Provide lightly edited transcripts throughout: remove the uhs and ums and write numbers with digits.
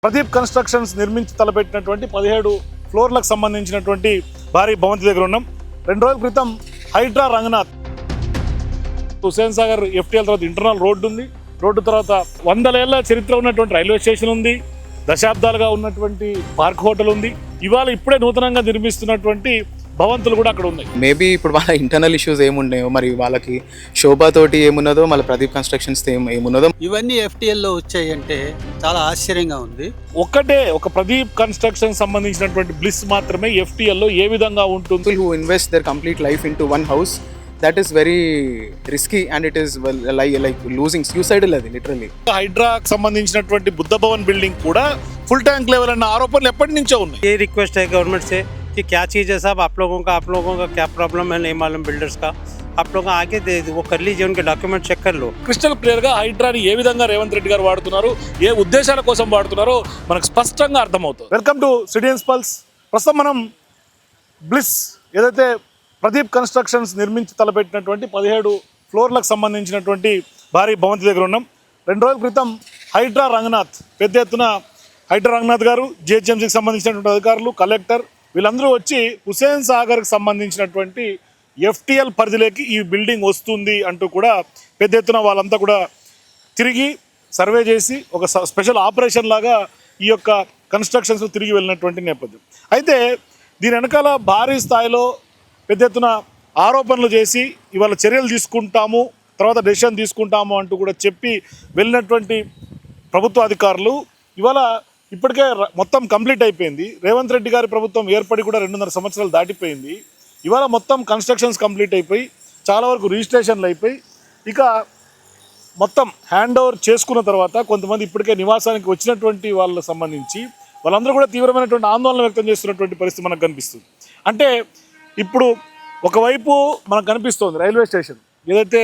Pradeep constructions నిర్మించి తలపెట్టినటువంటి 17 ఫ్లోర్లకు సంబంధించినటువంటి భారీ భవంతి దగ్గర ఉన్నాం. 2 రోజుల క్రితం హైడ్రా రంగనాథ్ హుసేన్ సాగర్ FTL తర్వాత ఇంటర్నల్ రోడ్డు ఉంది. రోడ్డు తర్వాత 100 ఏళ్ల చరిత్ర ఉన్నటువంటి రైల్వే స్టేషన్ ఉంది. దశాబ్దాలుగా ఉన్నటువంటి పార్క్ హోటల్ ఉంది. ఇవాళ ఇప్పుడే నూతనంగా నిర్మిస్తున్నటువంటి భవంతులు కూడా అక్కడ ఉన్నాయి. మేబీ ఇప్పుడు వాళ్ళ ఇంటర్నల్ ఇష్యూస్ ఏమున్నాయో, మరి వాళ్ళకి శోభాతోటి ఏమున్నదో, మళ్ళీ ప్రదీప్ కన్స్ట్రక్షన్స్ ఏమున్నదో, ఇవన్నీ FTLలో వచ్చాయంటే చాలా ఆశ్చర్యంగా ఉంది. ఒక ప్రదీప్ కన్స్ట్రక్షన్ సంబంధించినటువంటి బ్లిస్ మాత్రమే FTLలో ఏ విధంగా ఉంటుంది. who invest their complete life into one house, that is very risky and it is like losing suicidal అది లిటరల్లీ. హైడ్రాకి సంబంధించినటువంటి బుద్ధ భవన్ బిల్డింగ్ కూడా ఫుల్ ట్యాంక్ లెవెల్ అన్న ఆరోపణలు ఎప్పటి నుంచో ఉన్నాయి. ये रिक्वेस्ट है गवर्नमेंट से कि क्या चीज़ है साहब, आप लोगों का क्या प्रॉब्लम है नहीं मालूम बिल्डर्स का, आप लोग आगे वो कर लीजिए, उनके डॉक्यूमेंट चेक कर लो. క్రిస్టల్ క్లియర్ గా హైడ్రాని ఏ విధంగా రేవంత్ రెడ్డి గారు వాడుతున్నారు, ఏ ఉద్దేశాల కోసం వాడుతున్నారో మనకు స్పష్టంగా అర్థమవుతుంది. Welcome to citizens pulse. ప్రస్తుతం మనం బ్లిస్ ఏదైతే ప్రదీప్ కన్స్ట్రక్షన్స్ నిర్మించి తలపెట్టినటువంటి 17 ఫ్లోర్లకు సంబంధించినటువంటి భారీ భవంతి దగ్గర ఉన్నాం. 2 రోజుల క్రితం హైడ్రా రంగనాథ్ పెద్ద ఎత్తున హైడ్రా రంగనాథ్ గారు, GHMCకి సంబంధించినటువంటి అధికారులు, కలెక్టర్ వీళ్ళందరూ వచ్చి హుసేన్ సాగర్కి సంబంధించినటువంటి FTL పరిధిలోకి ఈ బిల్డింగ్ వస్తుంది అంటూ కూడా పెద్ద ఎత్తున వాళ్ళంతా కూడా తిరిగి సర్వే చేసి ఒక స్పెషల్ ఆపరేషన్ లాగా ఈ యొక్క కన్స్ట్రక్షన్స్ తిరిగి వెళ్ళినటువంటి నేపథ్యం. అయితే దీని వెనకాల భారీ స్థాయిలో పెద్ద ఎత్తున ఆరోపణలు చేసి ఇవాళ చర్యలు తీసుకుంటాము, తర్వాత డెసిషన్ తీసుకుంటాము అంటూ కూడా చెప్పి వెళ్ళినటువంటి ప్రభుత్వ అధికారులు ఇవాళ ఇప్పటికే మొత్తం కంప్లీట్ అయిపోయింది. రేవంత్ రెడ్డి గారి ప్రభుత్వం ఏర్పడి కూడా 2.5 సంవత్సరాలు దాటిపోయింది. ఇవాళ మొత్తం కన్స్ట్రక్షన్స్ కంప్లీట్ అయిపోయి చాలా వరకు రిజిస్ట్రేషన్లు అయిపోయి ఇక మొత్తం హ్యాండ్ ఓవర్ చేసుకున్న తర్వాత కొంతమంది ఇప్పటికే నివాసానికి వచ్చినటువంటి వాళ్ళకి సంబంధించి వాళ్ళందరూ కూడా తీవ్రమైనటువంటి ఆందోళన వ్యక్తం చేస్తున్నటువంటి పరిస్థితి మనకు కనిపిస్తుంది. అంటే ఇప్పుడు ఒకవైపు మనకు కనిపిస్తోంది రైల్వే స్టేషన్, ఏదైతే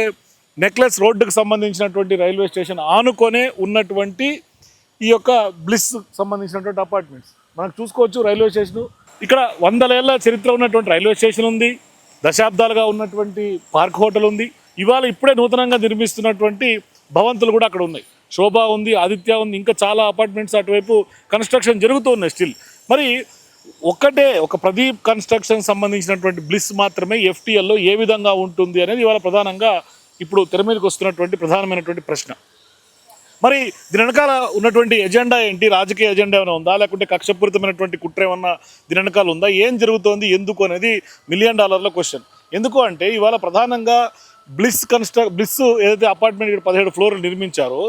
నెక్లెస్ రోడ్డుకు సంబంధించినటువంటి రైల్వే స్టేషన్ ఆనుకొనే ఉన్నటువంటి ఈ యొక్క బ్లిస్ సంబంధించినటువంటి అపార్ట్మెంట్స్ మనకు చూసుకోవచ్చు. రైల్వే స్టేషను ఇక్కడ 100 ఏళ్ల చరిత్ర ఉన్నటువంటి రైల్వే స్టేషన్ ఉంది. దశాబ్దాలుగా ఉన్నటువంటి పార్క్ హోటల్ ఉంది. ఇవాళ ఇప్పుడే నూతనంగా నిర్మిస్తున్నటువంటి భవంతులు కూడా అక్కడ ఉన్నాయి. శోభ ఉంది, ఆదిత్య ఉంది, ఇంకా చాలా అపార్ట్మెంట్స్ అటువైపు కన్స్ట్రక్షన్ జరుగుతూ ఉన్నాయి స్టిల్. మరి ఒక ప్రదీప్ కన్స్ట్రక్షన్ సంబంధించినటువంటి బ్లిస్ మాత్రమే FTLలో ఏ విధంగా ఉంటుంది అనేది ఇవాళ ప్రధానంగా ఇప్పుడు తెర మీదకి వస్తున్నటువంటి ప్రధానమైనటువంటి ప్రశ్న. మరి దీని వెనకాల ఉన్నటువంటి ఎజెండా ఏంటి? రాజకీయ ఎజెండా ఏమైనా ఉందా, లేకుంటే కక్షపూరితమైనటువంటి కుట్ర ఏమన్నా దీని వెనకాల ఉందా? ఏం జరుగుతోంది, ఎందుకు అనేది $1 మిలియన్ క్వశ్చన్. ఎందుకు అంటే ఇవాళ ప్రధానంగా బ్లిస్ ఏదైతే అపార్ట్మెంట్ ఇక్కడ 17 ఫ్లోర్లు నిర్మించారో,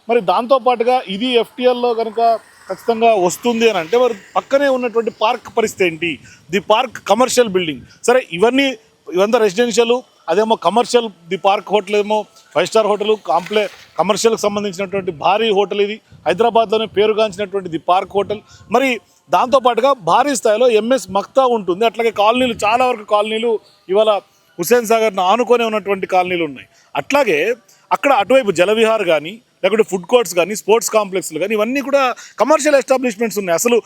మరి దాంతోపాటుగా ఇది FTLలో కనుక ఖచ్చితంగా వస్తుంది అని అంటే మరి పక్కనే ఉన్నటువంటి పార్క్ పరిస్థితి ఏంటి? ది పార్క్ కమర్షియల్ బిల్డింగ్, సరే ఇవంతా రెసిడెన్షియల్, అదేమో కమర్షియల్. ది పార్క్ హోటల్ ఏమో 5 స్టార్ హోటల్, కమర్షియల్కి సంబంధించినటువంటి భారీ హోటల్. ఇది హైదరాబాద్లోనే పేరుగాంచినటువంటి ది పార్క్ హోటల్. మరి దాంతోపాటుగా భారీ స్థాయిలో MS మక్తా ఉంటుంది. అట్లాగే కాలనీలు, చాలా వరకు కాలనీలు ఇవాళ హుసేన్ సాగర్ను ఆనుకొని ఉన్నటువంటి కాలనీలు ఉన్నాయి. అట్లాగే అక్కడ అటువైపు జలవిహార్ కానీ, లేకుంటే ఫుడ్ కోర్ట్స్ కానీ, స్పోర్ట్స్ కాంప్లెక్స్లు కానీ, ఇవన్నీ కూడా కమర్షియల్ ఎస్టాబ్లిష్మెంట్స్ ఉన్నాయి. అసలు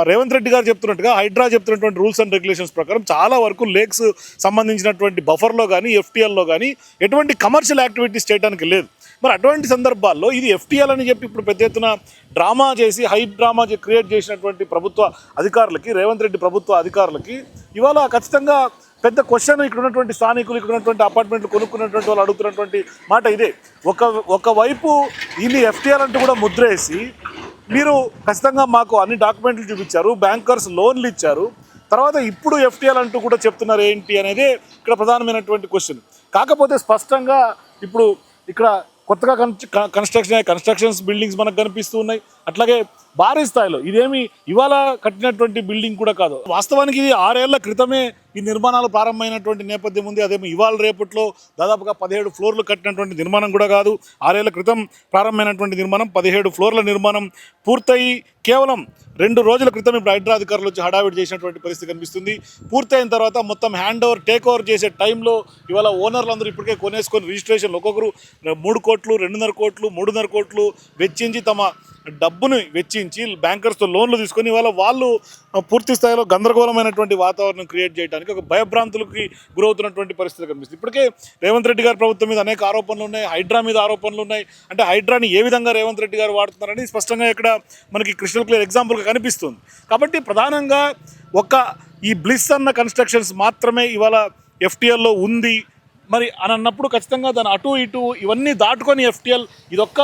రేవంత్ రెడ్డి గారు చెప్తున్నట్టుగా హైడ్రా చెప్తున్నటువంటి రూల్స్ అండ్ రెగ్యులేషన్స్ ప్రకారం చాలా వరకు లేక్స్ సంబంధించినటువంటి బఫర్లో కానీ, FTLలో కానీ ఎటువంటి కమర్షియల్ యాక్టివిటీస్ చేయడానికి లేదు. మరి అటువంటి సందర్భాల్లో ఇది FTL అని చెప్పి ఇప్పుడు పెద్ద ఎత్తున డ్రామా చేసి డ్రామా క్రియేట్ చేసినటువంటి ప్రభుత్వ అధికారులకి, రేవంత్ రెడ్డి ప్రభుత్వ అధికారులకి ఇవాళ ఖచ్చితంగా పెద్ద క్వశ్చన్. ఇక్కడ ఉన్నటువంటి స్థానికులు, ఇక్కడ ఉన్నటువంటి అపార్ట్మెంట్లు కొనుక్కున్నటువంటి వాళ్ళు అడుగుతున్నటువంటి మాట ఇదే. ఒకవైపు వీళ్ళు FTL అంటూ కూడా ముద్రేసి మీరు ఖచ్చితంగా మాకు అన్ని డాక్యుమెంట్లు చూపించారు, బ్యాంకర్స్ లోన్లు ఇచ్చారు, తర్వాత ఇప్పుడు FTL అంటూ కూడా చెప్తున్నారు ఏంటి అనేది ఇక్కడ ప్రధానమైనటువంటి క్వశ్చన్. కాకపోతే స్పష్టంగా ఇప్పుడు ఇక్కడ కొత్తగా కన్స్ట్రక్షన్స్ బిల్డింగ్స్ మనకు కనిపిస్తూ ఉన్నాయి. అట్లాగే భారీ స్థాయిలో ఇదేమి ఇవాళ కట్టినటువంటి బిల్డింగ్ కూడా కాదు. వాస్తవానికి ఇది 6 ఏళ్ల క్రితమే ఈ నిర్మాణాలు ప్రారంభమైనటువంటి నేపథ్యం ఉంది. అదేమో ఇవాళ రేపట్లో దాదాపుగా 17 ఫ్లోర్లు కట్టినటువంటి నిర్మాణం కూడా కాదు. 6 ఏళ్ల క్రితం ప్రారంభమైనటువంటి నిర్మాణం, 17 ఫ్లోర్ల నిర్మాణం పూర్తయి కేవలం 2 రోజుల క్రితం ఇప్పుడు హైడ్రా అధికారులు వచ్చి హడావిడి చేసినటువంటి పరిస్థితి కనిపిస్తుంది. పూర్తయిన తర్వాత మొత్తం హ్యాండ్ ఓవర్, టేక్ ఓవర్ చేసే టైంలో ఇవాళ ఓనర్లు అందరూ ఇప్పటికే కొనేసుకొని రిజిస్ట్రేషన్లు ఒక్కొక్కరు 3 కోట్లు, 2.5 కోట్లు, 3.5 కోట్లు వెచ్చించి తమ డబ్బును వెచ్చించి బ్యాంకర్స్తో లోన్లు తీసుకొని ఇవాళ వాళ్ళు పూర్తి స్థాయిలో గందరగోళమైనటువంటి వాతావరణం క్రియేట్ చేయడానికి ఒక భయభ్రాంతులకి గురవుతున్నటువంటి పరిస్థితి కనిపిస్తుంది. ఇప్పటికే రేవంత్ రెడ్డి గారి ప్రభుత్వం మీద అనేక ఆరోపణలు ఉన్నాయి, హైడ్రా మీద ఆరోపణలు ఉన్నాయి. అంటే హైడ్రాని ఏ విధంగా రేవంత్ రెడ్డి గారు వాడుతున్నారని స్పష్టంగా ఇక్కడ మనకి క్రిస్టల్ క్లియర్ ఎగ్జాంపుల్గా కనిపిస్తుంది. కాబట్టి ప్రధానంగా ఈ బ్లిస్ అన్న కన్స్ట్రక్షన్స్ మాత్రమే ఇవాళ ఎఫ్టీఎల్లో ఉంది మరి అని అన్నప్పుడు ఖచ్చితంగా దాని అటు ఇటు ఇవన్నీ దాటుకొని ఎఫ్టీఎల్ ఇదొక్క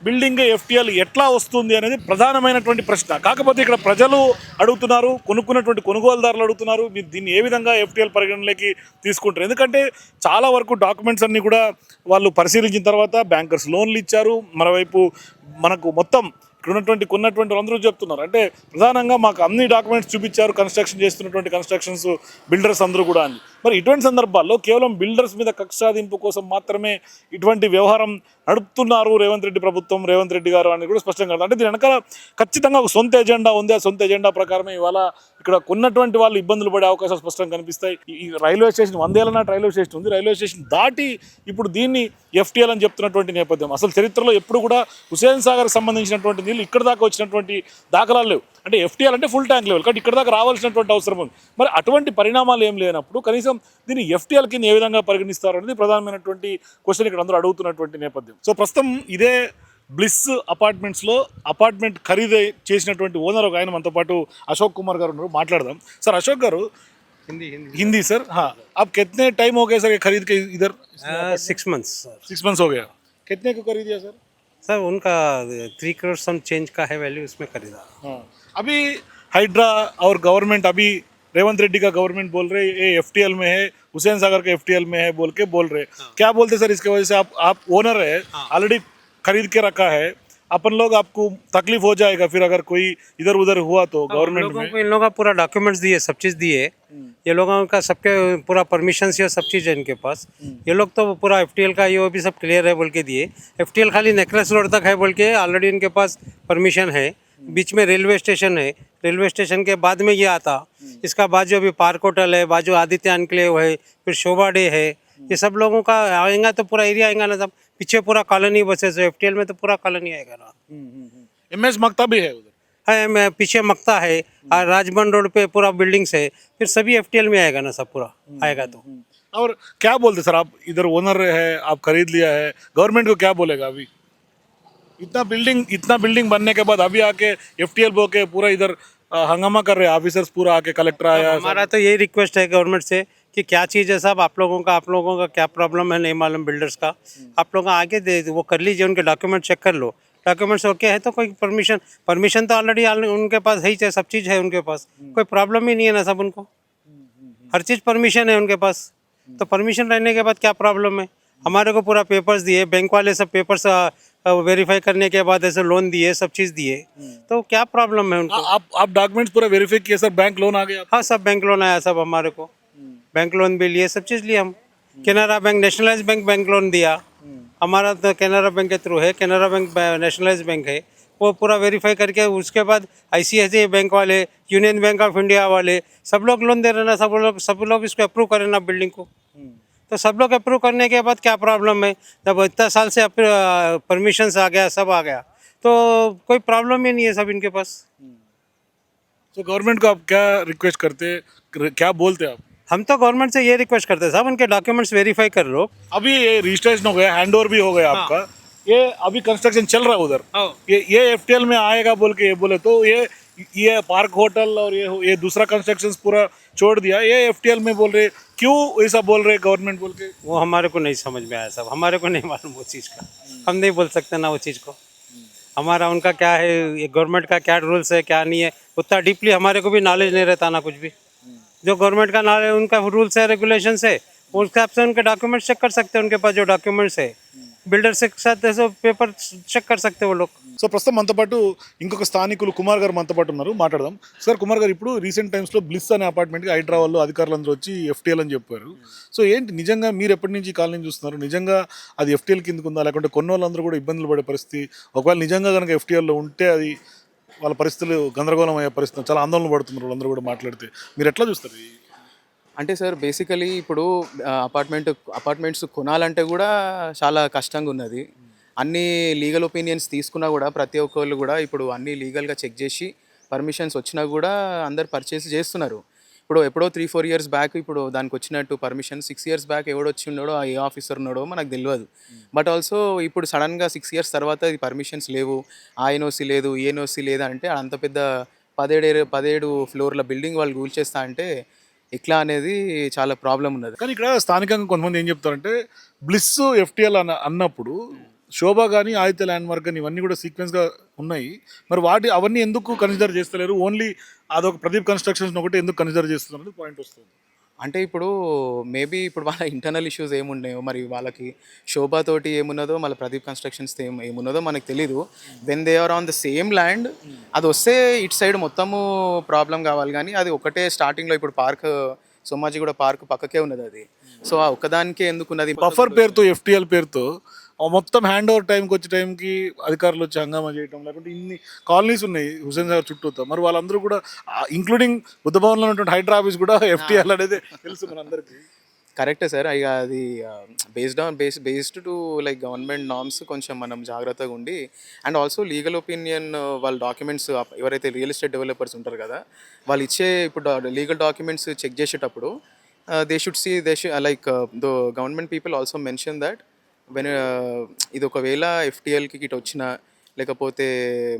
బిల్డింగ్ ఎఫ్టీఎల్ ఎట్లా వస్తుంది అనేది ప్రధానమైనటువంటి ప్రశ్న. కాకపోతే ఇక్కడ ప్రజలు అడుగుతున్నారు, కొనుక్కున్నటువంటి కొనుగోలుదారులు అడుగుతున్నారు, మీరు దీన్ని ఏ విధంగా ఎఫ్టీఎల్ పరిగణలోకి తీసుకుంటారు. ఎందుకంటే చాలా వరకు డాక్యుమెంట్స్ అన్నీ కూడా వాళ్ళు పరిశీలించిన తర్వాత బ్యాంకర్స్ లోన్లు ఇచ్చారు. మరోవైపు మనకు మొత్తం ఇక్కడ కొన్నటువంటి వాళ్ళందరూ చెప్తున్నారు అంటే ప్రధానంగా మాకు అన్ని డాక్యుమెంట్స్ చూపించారు కన్స్ట్రక్షన్ చేస్తున్నటువంటి కన్స్ట్రక్షన్స్ బిల్డర్స్ అందరూ కూడా అని. మరి ఇటువంటి సందర్భాల్లో కేవలం బిల్డర్స్ మీద కక్ష సాధింపు కోసం మాత్రమే ఇటువంటి వ్యవహారం నడుపుతున్నారు రేవంత్ రెడ్డి ప్రభుత్వం, రేవంత్ రెడ్డి గారు అని కూడా స్పష్టంగా అంటే దీని వెనకాల ఖచ్చితంగా ఒక సొంత ఎజెండా ఉంది. ఆ సొంత ఎజెండా ప్రకారమే ఇవాళ ఇక్కడ కొన్నటువంటి వాళ్ళు ఇబ్బందులు పడే అవకాశాలు స్పష్టంగా కనిపిస్తాయి. ఈ రైల్వే స్టేషన్ 100 ఏళ్ల నాటి రైల్వే స్టేషన్ ఉంది, రైల్వే స్టేషన్ దాటి ఇప్పుడు దీన్ని ఎఫ్టీఎల్ అని చెప్తున్నటువంటి నేపథ్యం. అసలు చరిత్రలో ఎప్పుడు కూడా హుసేన్ సాగర్కి సంబంధించినటువంటి నీళ్ళు ఇక్కడ దాకా వచ్చినటువంటి దాఖలాలు లేవు. అంటే ఎఫ్టీఎల్ అంటే ఫుల్ ట్యాంక్ లెవెల్ కాబట్టి ఇక్కడ దాకా రావాల్సినటువంటి అవసరం ఉంది. మరి అటువంటి పరిణామాలు ఏం లేనప్పుడు కనీసం దీన్ని ఎఫ్టీఎల్ కింద ఏ విధంగా పరిగణిస్తారు అనేది ప్రధానమైనటువంటి క్వశ్చన్ ఇక్కడ అందరూ అడుగుతున్నటువంటి నేపథ్యం. సో ప్రస్తుతం ఇదే బ్లిస్ అపార్ట్మెంట్స్లో అపార్ట్మెంట్ ఖరీదు చేసినటువంటి ఓనర్ ఒక ఆయన మనతో పాటు అశోక్ కుమార్ గారు ఉన్నారు, మాట్లాడదాం. సార్ అశోక్ గారు, हिंदी सर, हाँ आप कितने टाइम हो गया सर ये खरीद के इधर? 6 months. 6 months हो गया. कितने को खरीद दिया सर? सर उनका 3 crore सम चेंज का है वैल्यू, उसमें खरीदा. हाँ अभी हाइड्रा और गवर्नमेंट अभी रेवंत रेड्डी का गवर्नमेंट बोल रहे ये एफटीएल में है, हुसैन सागर का एफटीएल में है बोल रहे. क्या बोलते सर इसके वजह से? आप ओनर है, ऑलरेडी खरीद के रखा है, अपन लोग आपको तकलीफ हो जाएगा फिर अगर कोई इधर उधर हुआ तो गवर्नमेंट में? इन लोगों का पूरा डॉक्यूमेंट्स दिए, सब चीज़ दिए. ये लोगों का सबके पूरा परमिशन ये सब चीज़ है इनके पास. ये लोग तो पूरा एफटीएल का ये भी सब क्लियर है बोल के दिए. एफटीएल खाली नेकलेस रोड तक है बोल के ऑलरेडी इनके पास परमिशन है. बीच में रेलवे स्टेशन है, रेलवे स्टेशन के बाद में ये आता. इसका बाजू अभी पार्क होटल है, बाजू आदित्य एनक्लेव है, फिर शोभा डे है. ये सब लोगों का आएगा तो पूरा एरिया आएगा ना. सब पीछे पूरा कॉलोनी बसे, तो एफटीएल में तो पूरा कॉलोनी आएगा ना. एमएस मक्ता भी है उधर? है, मैं पीछे मक्ता है और राजबन रोड पे पूरा बिल्डिंग्स है, फिर सभी एफटीएल में आएगा ना, सब पूरा आएगा. तो और क्या बोलते सर आप, इधर ओनर है, आप खरीद लिया है, गवर्नमेंट को क्या बोलेगा अभी? इतना बिल्डिंग बनने के बाद अभी आके एफटीएल बोल के पूरा इधर हंगामा कर रहे हैं ऑफिसर्स, पूरा आके कलेक्टर आया. हमारा तो यही रिक्वेस्ट है गवर्नमेंट से कि क्या चीज़ है साहब, आप लोगों का क्या प्रॉब्लम है नहीं मालूम बिल्डर्स का. आप लोग आगे दे वो कर लीजिए, उनके डॉक्यूमेंट चेक कर लो. डॉक्यूमेंट्स ओके है तो कोई परमिशन तो ऑलरेडी उनके पास है ही, सब चीज़ है उनके पास, कोई प्रॉब्लम ही नहीं है ना सब. उनको हर चीज़ परमिशन है उनके पास, तो परमिशन रहने के बाद क्या प्रॉब्लम है? हमारे को पूरा पेपर्स दिए, बैंक वाले सब पेपर्स वेरीफाई करने के बाद ऐसे लोन दिए, सब चीज़ दिए, तो क्या प्रॉब्लम है उनको? आप डॉक्यूमेंट्स पूरा वेरीफाई किए सर? बैंक लोन आ गया? हाँ सब बैंक लोन आया सब हमारे को. बैंक लोन भी लिए, सब चीज़ लिए हम. Canara bank, nationalise bank loan दिया. हमारा तो केनरा बैंक के थ्रू है, केनरा बैंक नेशनलाइज बैंक है. वो पूरा वेरीफाई करके उसके बाद ICICI बैंक वाले, यूनियन बैंक ऑफ इंडिया वाले सब लोग लोन दे रहे ना. सब लोग इसको अप्रूव करें ना बिल्डिंग को. तो सब लोग अप्रूव करने के बाद क्या प्रॉब्लम है? जब इतना साल से परमिशंस आ गया, सब आ गया, तो कोई प्रॉब्लम ही नहीं है सब इनके पास. तो गवर्नमेंट को आप क्या रिक्वेस्ट करते, क्या बोलते आप? हम तो गवर्नमेंट से ये रिक्वेस्ट करते हैं साहब, उनके डॉक्यूमेंट्स वेरीफाई कर लो. अभी ये रजिस्ट्रेशन हो गया, हैंड ओवर भी हो गया आपका, ये अभी कंस्ट्रक्शन चल रहा है उधर, ये एफटीएल में आएगा बोल के ये बोले, तो ये पार्क होटल और ये दूसरा कंस्ट्रक्शन पूरा छोड़ दिया, ये एफटीएल में बोल रहे, क्यों ऐसा बोल रहे गवर्नमेंट बोल के? वो हमारे को नहीं समझ में आया साहब, हमारे को नहीं मालूम वो चीज़ का. हम नहीं बोल सकते ना वो चीज़ को. हमारा उनका क्या है, ये गवर्नमेंट का क्या रूल्स है क्या नहीं है, उतना डीपली हमारे को भी नॉलेज नहीं रहता ना कुछ भी. जो गवर्नमेंट का नॉलेज, उनका रूल्स है, रेगुलेशंस है, उस हिसाब से उनके डॉक्यूमेंट्स चेक कर सकते हैं. उनके पास जो डॉक्यूमेंट्स है, బిల్డర్ సాత్ పేపర్ చెక్ कर सकते वो लोग. సో ప్రస్తుతం మనతో పాటు ఇంకొక స్థానికులు కుమార్ గారు మనతో పాటు ఉన్నారు, మాట్లాడదాం. సార్ కుమార్ గారు, ఇప్పుడు రీసెంట్ టైమ్స్లో బ్లిస్ అనే అపార్ట్మెంట్కి హైడ్రా వాళ్ళు అధికారులందరూ వచ్చి ఎఫ్టీఎల్ అని చెప్పారు. సో ఏంటి నిజంగా మీరు ఎప్పటి నుంచి కాలనీ చూస్తున్నారు? నిజంగా అది ఎఫ్టీఎల్ కిందకు ఉందా, లేకుంటే కొన్న వాళ్ళందరూ కూడా ఇబ్బందులు పడే పరిస్థితి, ఒకవేళ నిజంగా కనుక ఎఫ్టీఎల్లో ఉంటే అది వాళ్ళ పరిస్థితులు గందరగోళం అయ్యే పరిస్థితి, చాలా ఆందోళన పడుతున్నారు వాళ్ళందరూ కూడా మాట్లాడితే, మీరు ఎట్లా చూస్తారు? అంటే సార్ బేసికలీ ఇప్పుడు అపార్ట్మెంట్స్ కొనాలంటే కూడా చాలా కష్టంగా ఉన్నది. అన్ని లీగల్ ఒపీనియన్స్ తీసుకున్నా కూడా ప్రతి ఒక్కళ్ళు కూడా ఇప్పుడు అన్ని లీగల్గా చెక్ చేసి పర్మిషన్స్ వచ్చినా కూడా అందరు పర్చేస్ చేస్తున్నారు. ఇప్పుడు ఎప్పుడో 3-4 ఇయర్స్ బ్యాక్ ఇప్పుడు దానికి వచ్చినట్టు పర్మిషన్ 6 ఇయర్స్ బ్యాక్ ఎవడో వచ్చి ఉన్నాడో ఏ ఆఫీసర్ ఉన్నాడో మనకు తెలియదు. బట్ ఆల్సో ఇప్పుడు సడన్గా 6 ఇయర్స్ తర్వాత ఇది పర్మిషన్స్ లేవు, ఆ ఎన్ఓసి లేదు, ఈ ఎన్ఓసి లేదా అంటే అంత పెద్ద 17 ఫ్లోర్ల బిల్డింగ్ వాళ్ళు కూల్చేస్తా అంటే ఎట్లా అనేది చాలా ప్రాబ్లం ఉన్నది. కానీ ఇక్కడ స్థానికంగా కొంతమంది ఏం చెప్తారంటే బ్లిస్ ఎఫ్టీఎల్ అన్నప్పుడు శోభ కానీ ఆదిత్య ల్యాండ్ మార్క్ కానీ ఇవన్నీ కూడా సీక్వెన్స్గా ఉన్నాయి. మరి అవన్నీ ఎందుకు కన్సిడర్ చేస్తలేరు? ఓన్లీ అదొక ప్రదీప్ కన్స్ట్రక్షన్స్ ఒకటి ఎందుకు కన్సిడర్ చేస్తున్నారు పాయింట్ వస్తుంది. అంటే ఇప్పుడు మేబీ ఇప్పుడు వాళ్ళ ఇంటర్నల్ ఇష్యూస్ ఏమున్నాయో, మరి వాళ్ళకి శోభాతోటి ఏమున్నదో, మళ్ళీ ప్రదీప్ కన్స్ట్రక్షన్స్ ఏమున్నదో మనకు తెలీదు. When they are on the same land అది వస్తే ఇటు సైడ్ మొత్తము ప్రాబ్లం కావాలి. కానీ అది ఒకటే స్టార్టింగ్లో ఇప్పుడు పార్క్ సోమాజిగూడ పార్క్ పక్కకే ఉన్నది అది. సో ఆ ఒక్కదానికే ఎందుకున్నది బఫర్ పేరుతో ఎఫ్టీఎల్ పేరుతో మొత్తం హ్యాండ్ ఓవర్ టైంకి వచ్చే టైంకి అధికారులు వచ్చి హంగామా చేయటం, లేకుంటే ఇన్ని కాలనీస్ ఉన్నాయి హుసేన్ సాగర్ చుట్టూతో, మరి వాళ్ళందరూ కూడా ఇంక్లూడింగ్ బుద్ధ భవన్లో ఉన్నటువంటి హైడ్రా ఆఫీస్ కూడా ఎఫ్టీఎల్ అనేది తెలుసు మనందరికీ. కరెక్టే సార్. ఇక అది based to like government norms కొంచెం మనం జాగ్రత్తగా ఉండి, అండ్ ఆల్సో లీగల్ ఒపీనియన్ వాళ్ళ డాక్యుమెంట్స్ ఎవరైతే రియల్ ఎస్టేట్ డెవలపర్స్ ఉంటారు కదా, వాళ్ళు ఇచ్చే ఇప్పుడు లీగల్ డాక్యుమెంట్స్ చెక్ చేసేటప్పుడు they should see like the government people also mention that when ఇది ఒకవేళ ఎఫ్టీఎల్కి ఇటు వచ్చినా, లేకపోతే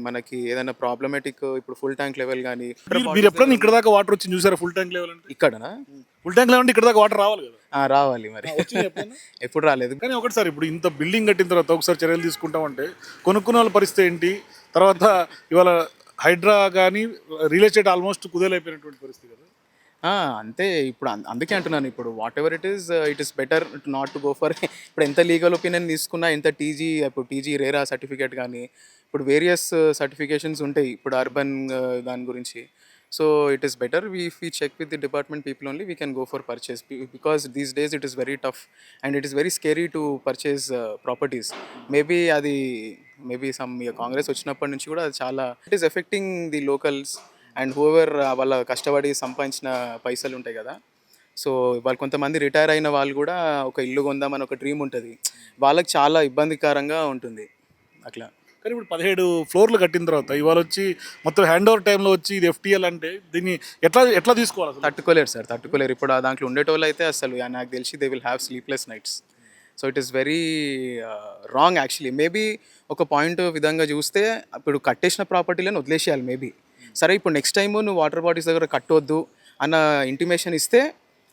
మనకి ఏదైనా ప్రాబ్లమేటిక్ ఇప్పుడు ఫుల్ ట్యాంక్ లెవెల్ కానీ మీరు ఎప్పుడైనా ఇక్కడ దాకా వాటర్ వచ్చి చూసారా? ఫుల్ ట్యాంక్ లెవెల్ అంటే ఇక్కడనా? ఫుల్ ట్యాంక్ లెవెల్ అంటే ఇక్కడ దాకా వాటర్ రావాలి కదా? రావాలి, మరి ఎప్పుడు రాలేదు. కానీ ఒకటిసారి ఇప్పుడు ఇంత బిల్డింగ్ కట్టిన తర్వాత ఒకసారి చర్యలు తీసుకుంటామంటే కొనుక్కునే వాళ్ళ పరిస్థితి ఏంటి? తర్వాత ఇవాళ హైడ్రా కానీ రియల్ ఎస్టేట్ ఆల్మోస్ట్ కుదేలైపోయినటువంటి పరిస్థితి కదా. అంతే. ఇప్పుడు అందుకే అంటున్నాను, ఇప్పుడు what ever it is better not to go for ఇప్పుడు ఎంత లీగల్ ఒపీనియన్ తీసుకున్నా, ఎంత ఇప్పుడు టీజీ రేరా సర్టిఫికేట్ కానీ ఇప్పుడు వేరియస్ సర్టిఫికేషన్స్ ఉంటాయి ఇప్పుడు అర్బన్ దాని గురించి. So it is better we check with the department people only we can go for purchase, because these days it is very tough and it is very scary to purchase properties. Maybe some Congress వచ్చినప్పటి నుంచి కూడా అది చాలా it is affecting the locals and whoever వాళ్ళ కష్టపడి సంపాదించిన పైసలు ఉంటాయి కదా. సో వాళ్ళు కొంతమంది రిటైర్ అయిన వాళ్ళు కూడా ఒక ఇల్లు కొందామని ఒక డ్రీమ్ ఉంటుంది, వాళ్ళకి చాలా ఇబ్బందికరంగా ఉంటుంది అట్లా. కానీ ఇప్పుడు 17 ఫ్లోర్లు కట్టిన తర్వాత ఇవాళ వచ్చి మొత్తం హ్యాండ్ ఓవర్ టైంలో వచ్చి ఇది ఎఫ్టీఎల్ అంటే దీన్ని ఎట్లా తీసుకోవాలి? తట్టుకోలేరు సార్, తట్టుకోలేరు. ఇప్పుడు దాంట్లో ఉండేటోళ్ళు అయితే అసలు నాకు తెలిసి they will have sleepless nights. So it is very wrong actually. Maybe ఒక పాయింట్ విధంగా చూస్తే ఇప్పుడు కట్టేసిన ప్రాపర్టీలను వదిలేసేయాలి మేబీ. సరే ఇప్పుడు నెక్స్ట్ టైం నువ్వు వాటర్ బాడీస్ దగ్గర కట్టవద్దు అన్న ఇంటిమేషన్ ఇస్తే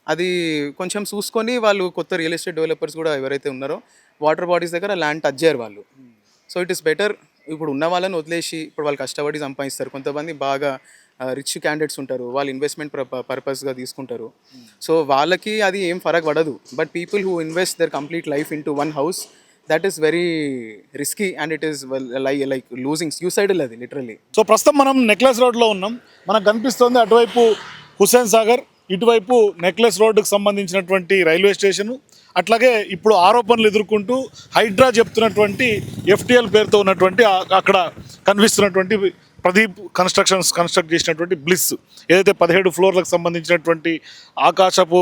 అది కొంచెం చూసుకొని వాళ్ళు కొత్త రియల్ ఎస్టేట్ డెవలపర్స్ కూడా ఎవరైతే ఉన్నారో వాటర్ బాడీస్ దగ్గర ల్యాండ్ టచ్ చేయరు వాళ్ళు. సో ఇట్ ఈస్ బెటర్ ఇప్పుడు ఉన్న వాళ్ళని వదిలేసి ఇప్పుడు వాళ్ళు కష్టపడి సంపాదిస్తారు. కొంతమంది బాగా రిచ్ క్యాండిడేట్స్ ఉంటారు, వాళ్ళు ఇన్వెస్ట్మెంట్ పర్పస్గా తీసుకుంటారు. సో వాళ్ళకి అది ఏం ఫరక్ పడదు. But people who invest their complete life into one house, that is very risky and it is like losing suicidal అది లిటరల్లీ. సో ప్రస్తుతం మనం నెక్లెస్ రోడ్లో ఉన్నాం. మనకు కనిపిస్తుంది అటువైపు హుస్సేన్ సాగర్, ఇటువైపు నెక్లెస్ రోడ్డుకు సంబంధించినటువంటి రైల్వే స్టేషను, అట్లాగే ఇప్పుడు ఆరోపణలు ఎదుర్కొంటూ హైడ్రా చెప్తున్నటువంటి ఎఫ్టీఎల్ పేరుతో ఉన్నటువంటి అక్కడ కనిపిస్తున్నటువంటి ప్రదీప్ కన్స్ట్రక్ట్ చేసినటువంటి బ్లిస్, ఏదైతే 17 ఫ్లోర్లకు సంబంధించినటువంటి ఆకాశపు